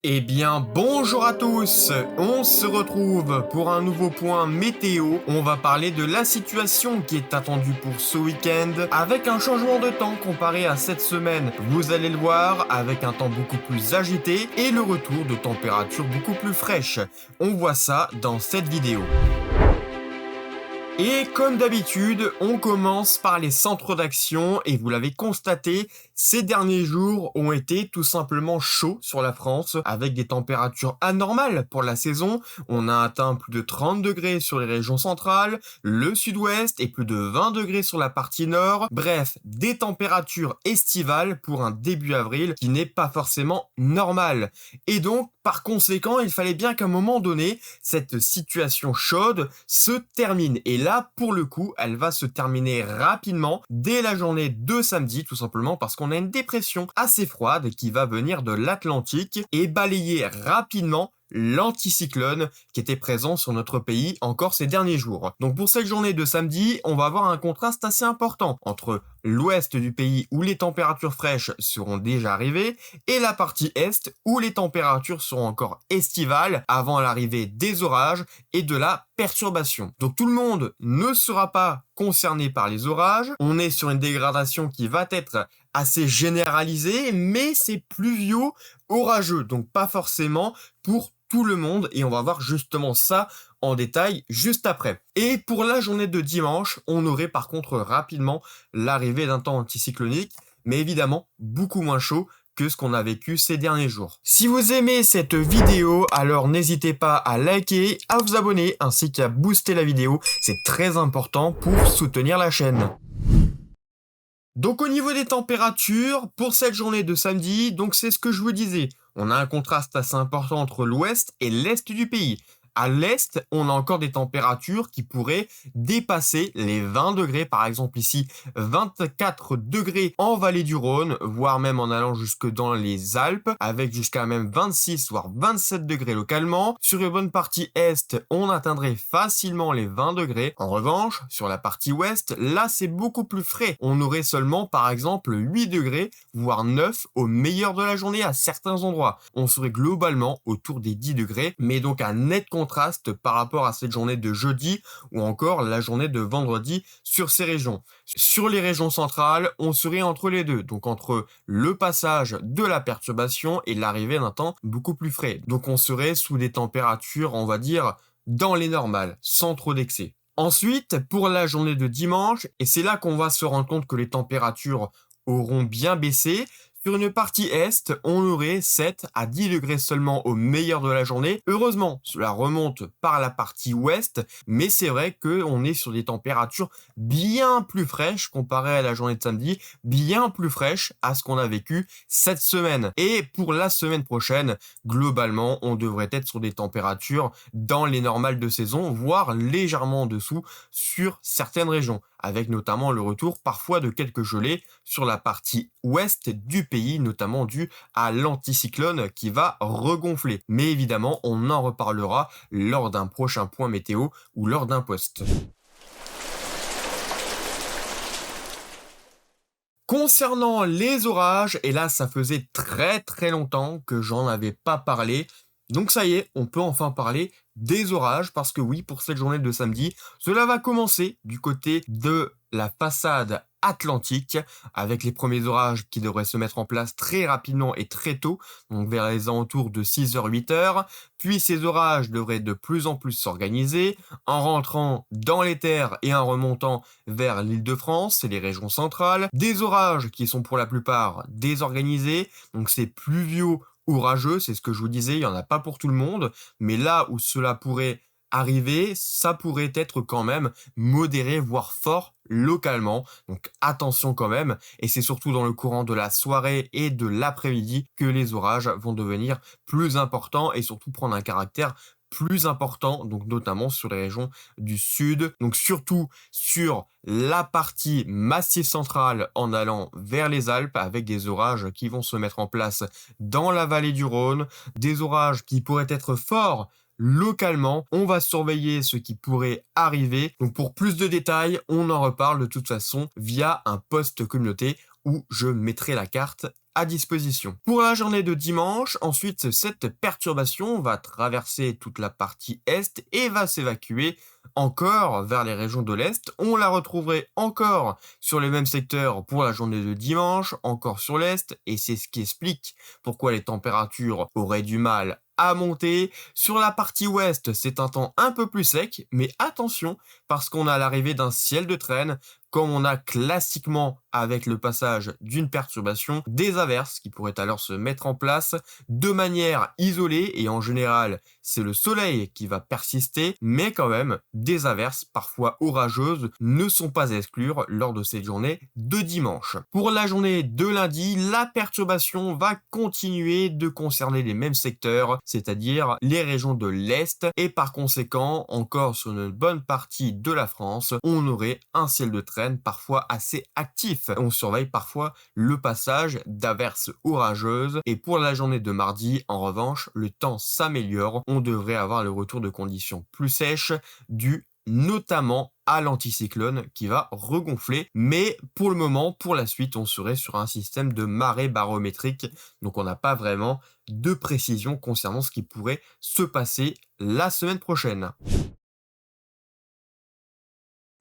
Eh bien, bonjour à tous. On se retrouve pour un nouveau point météo. On va parler de la situation qui est attendue pour ce week-end avec un changement de temps comparé à cette semaine. Vous allez le voir, avec un temps beaucoup plus agité et le retour de températures beaucoup plus fraîches. On voit ça dans cette vidéo. Et comme d'habitude, on commence par les centres d'action et vous l'avez constaté, ces derniers jours ont été tout simplement chauds sur la France avec des températures anormales pour la saison. On a atteint plus de 30 degrés sur les régions centrales, le sud-ouest et plus de 20 degrés sur la partie nord. Bref, des températures estivales pour un début avril qui n'est pas forcément normal. Et donc, par conséquent, il fallait bien qu'à un moment donné, cette situation chaude se termine. Et là, pour le coup, elle va se terminer rapidement dès la journée de samedi, tout simplement parce qu'on a une dépression assez froide qui va venir de l'Atlantique et balayer rapidement l'anticyclone qui était présent sur notre pays encore ces derniers jours. Donc pour cette journée de samedi, on va avoir un contraste assez important entre l'ouest du pays où les températures fraîches seront déjà arrivées et la partie est où les températures seront encore estivales avant l'arrivée des orages et de la perturbation. Donc tout le monde ne sera pas concerné par les orages. On est sur une dégradation qui va être assez généralisée, mais c'est pluvieux, orageux, donc pas forcément pour tout le monde, et on va voir justement ça en détail juste après. Et pour la journée de dimanche, on aurait par contre rapidement l'arrivée d'un temps anticyclonique, mais évidemment beaucoup moins chaud que ce qu'on a vécu ces derniers jours. Si vous aimez cette vidéo, alors n'hésitez pas à liker, à vous abonner, ainsi qu'à booster la vidéo, c'est très important pour soutenir la chaîne. Donc au niveau des températures, pour cette journée de samedi, donc c'est ce que je vous disais, on a un contraste assez important entre l'ouest et l'est du pays. À l'est, on a encore des températures qui pourraient dépasser les 20 degrés, par exemple ici 24 degrés en vallée du Rhône, voire même en allant jusque dans les Alpes, avec jusqu'à même 26 voire 27 degrés localement. Sur une bonne partie est, on atteindrait facilement les 20 degrés. En revanche, sur la partie ouest, là c'est beaucoup plus frais. On aurait seulement par exemple 8 degrés, voire 9 au meilleur de la journée à certains endroits. On serait globalement autour des 10 degrés, mais donc un net contraste par rapport à cette journée de jeudi ou encore la journée de vendredi sur ces régions. Sur les régions centrales, on serait entre les deux, donc entre le passage de la perturbation et l'arrivée d'un temps beaucoup plus frais. Donc on serait sous des températures, on va dire, dans les normales, sans trop d'excès. Ensuite, pour la journée de dimanche, et c'est là qu'on va se rendre compte que les températures auront bien baissé. Sur une partie est, on aurait 7 à 10 degrés seulement au meilleur de la journée. Heureusement, cela remonte par la partie ouest, mais c'est vrai qu'on est sur des températures bien plus fraîches comparées à la journée de samedi, bien plus fraîches à ce qu'on a vécu cette semaine. Et pour la semaine prochaine, globalement, on devrait être sur des températures dans les normales de saison, voire légèrement en dessous sur certaines régions, avec notamment le retour parfois de quelques gelées sur la partie ouest du pays, notamment dû à l'anticyclone qui va regonfler. Mais évidemment, on en reparlera lors d'un prochain point météo ou lors d'un post. Concernant les orages, et là ça faisait très longtemps que j'en avais pas parlé, donc ça y est, on peut enfin parler des orages, parce que oui, pour cette journée de samedi, cela va commencer du côté de la façade atlantique, avec les premiers orages qui devraient se mettre en place très rapidement et très tôt, donc vers les alentours de 6h, 8h, puis ces orages devraient de plus en plus s'organiser, en rentrant dans les terres et en remontant vers l'Île-de-France et les régions centrales, des orages qui sont pour la plupart désorganisés, donc c'est pluvieux orageux, c'est ce que je vous disais, il n'y en a pas pour tout le monde, mais là où cela pourrait arriver, ça pourrait être quand même modéré, voire fort localement, donc attention quand même, et c'est surtout dans le courant de la soirée et de l'après-midi que les orages vont devenir plus importants et surtout prendre un caractère plus important, donc notamment sur les régions du sud, donc surtout sur la partie massif central en allant vers les Alpes, avec des orages qui vont se mettre en place dans la vallée du Rhône, des orages qui pourraient être forts localement. On va surveiller ce qui pourrait arriver. Donc pour plus de détails, on en reparle de toute façon via un post communauté où je mettrai la carte à disposition. Pour la journée de dimanche, ensuite, cette perturbation va traverser toute la partie est et va s'évacuer encore vers les régions de l'Est. On la retrouverait encore sur les mêmes secteurs pour la journée de dimanche, encore sur l'Est, et c'est ce qui explique pourquoi les températures auraient du mal à monter. Sur la partie ouest, c'est un temps un peu plus sec, mais attention, parce qu'on a l'arrivée d'un ciel de traîne, comme on a classiquement avec le passage d'une perturbation, des averses qui pourraient alors se mettre en place de manière isolée, et en général, c'est le soleil qui va persister, mais quand même, des averses, parfois orageuses, ne sont pas à exclure lors de cette journée de dimanche. Pour la journée de lundi, la perturbation va continuer de concerner les mêmes secteurs, c'est-à-dire les régions de l'Est, et par conséquent, encore sur une bonne partie de la France, on aurait un ciel de traîne parfois assez actif. On surveille parfois le passage d'averses orageuses, et pour la journée de mardi, en revanche, le temps s'améliore. On devrait avoir le retour de conditions plus sèches, dû notamment à l'anticyclone qui va regonfler. Mais pour le moment, pour la suite, on serait sur un système de marée barométrique. Donc on n'a pas vraiment de précision concernant ce qui pourrait se passer la semaine prochaine.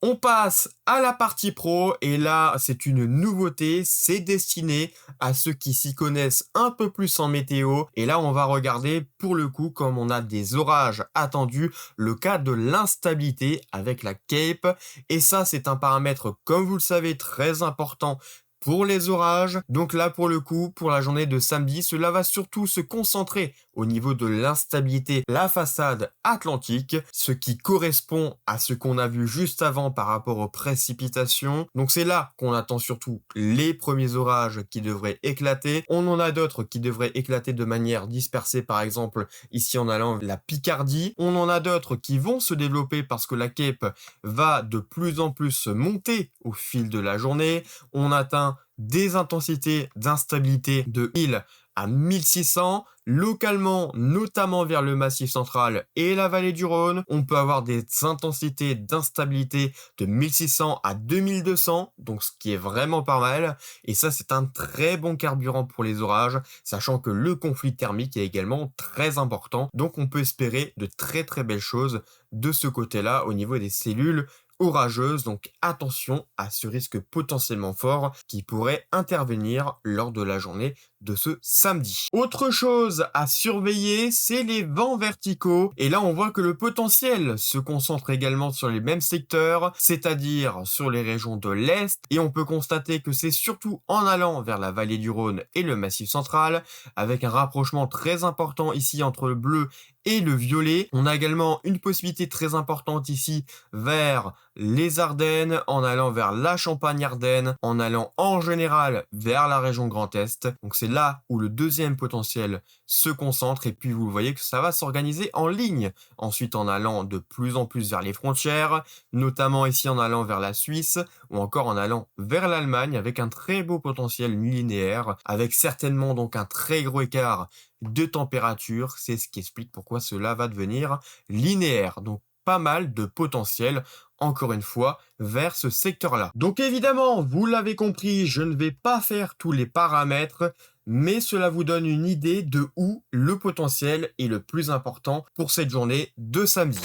On passe à la partie pro et là c'est une nouveauté, c'est destiné à ceux qui s'y connaissent un peu plus en météo, et là on va regarder pour le coup, comme on a des orages attendus, le cas de l'instabilité avec la Cape, et ça c'est un paramètre, comme vous le savez, très important pour les orages. Donc là pour le coup, pour la journée de samedi, cela va surtout se concentrer au niveau de l'instabilité, la façade atlantique, ce qui correspond à ce qu'on a vu juste avant par rapport aux précipitations. Donc c'est là qu'on attend surtout les premiers orages qui devraient éclater. On en a d'autres qui devraient éclater de manière dispersée, par exemple ici en allant la Picardie. On en a d'autres qui vont se développer parce que la Cape va de plus en plus monter au fil de la journée. On atteint des intensités d'instabilité de 1000 à 1600, localement, notamment vers le Massif central et la vallée du Rhône. On peut avoir des intensités d'instabilité de 1600 à 2200, donc ce qui est vraiment pas mal. Et ça, c'est un très bon carburant pour les orages, sachant que le conflit thermique est également très important. Donc on peut espérer de très très belles choses de ce côté-là au niveau des cellules orageuse, donc attention à ce risque potentiellement fort qui pourrait intervenir lors de la journée de ce samedi. Autre chose à surveiller, c'est les vents verticaux, et là on voit que le potentiel se concentre également sur les mêmes secteurs, c'est-à-dire sur les régions de l'Est, et on peut constater que c'est surtout en allant vers la vallée du Rhône et le Massif central, avec un rapprochement très important ici entre le bleu et le violet. On a également une possibilité très importante ici vers les Ardennes, en allant vers la Champagne-Ardenne, en allant en général vers la région Grand Est. Donc c'est là où le deuxième potentiel se concentre, et puis vous voyez que ça va s'organiser en ligne. Ensuite en allant de plus en plus vers les frontières, notamment ici en allant vers la Suisse, ou encore en allant vers l'Allemagne, avec un très beau potentiel linéaire, avec certainement donc un très gros écart de température. C'est ce qui explique pourquoi cela va devenir linéaire. Donc pas mal de potentiel, encore une fois, vers ce secteur-là. Donc évidemment, vous l'avez compris, je ne vais pas faire tous les paramètres, mais cela vous donne une idée de où le potentiel est le plus important pour cette journée de samedi.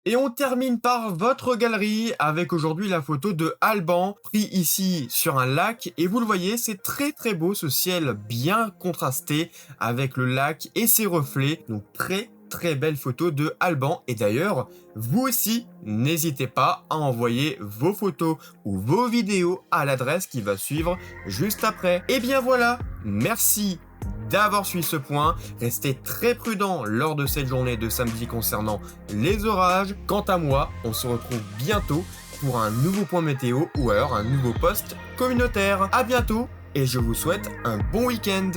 Et on termine par votre galerie avec aujourd'hui la photo de Alban, pris ici sur un lac, et vous le voyez, c'est très très beau, ce ciel bien contrasté avec le lac et ses reflets. Donc très belle photo de Alban. Et d'ailleurs, vous aussi, n'hésitez pas à envoyer vos photos ou vos vidéos à l'adresse qui va suivre juste après. Et bien voilà, merci d'avoir suivi ce point. Restez très prudents lors de cette journée de samedi concernant les orages. Quant à moi, on se retrouve bientôt pour un nouveau point météo ou alors un nouveau post communautaire. À bientôt et je vous souhaite un bon week-end.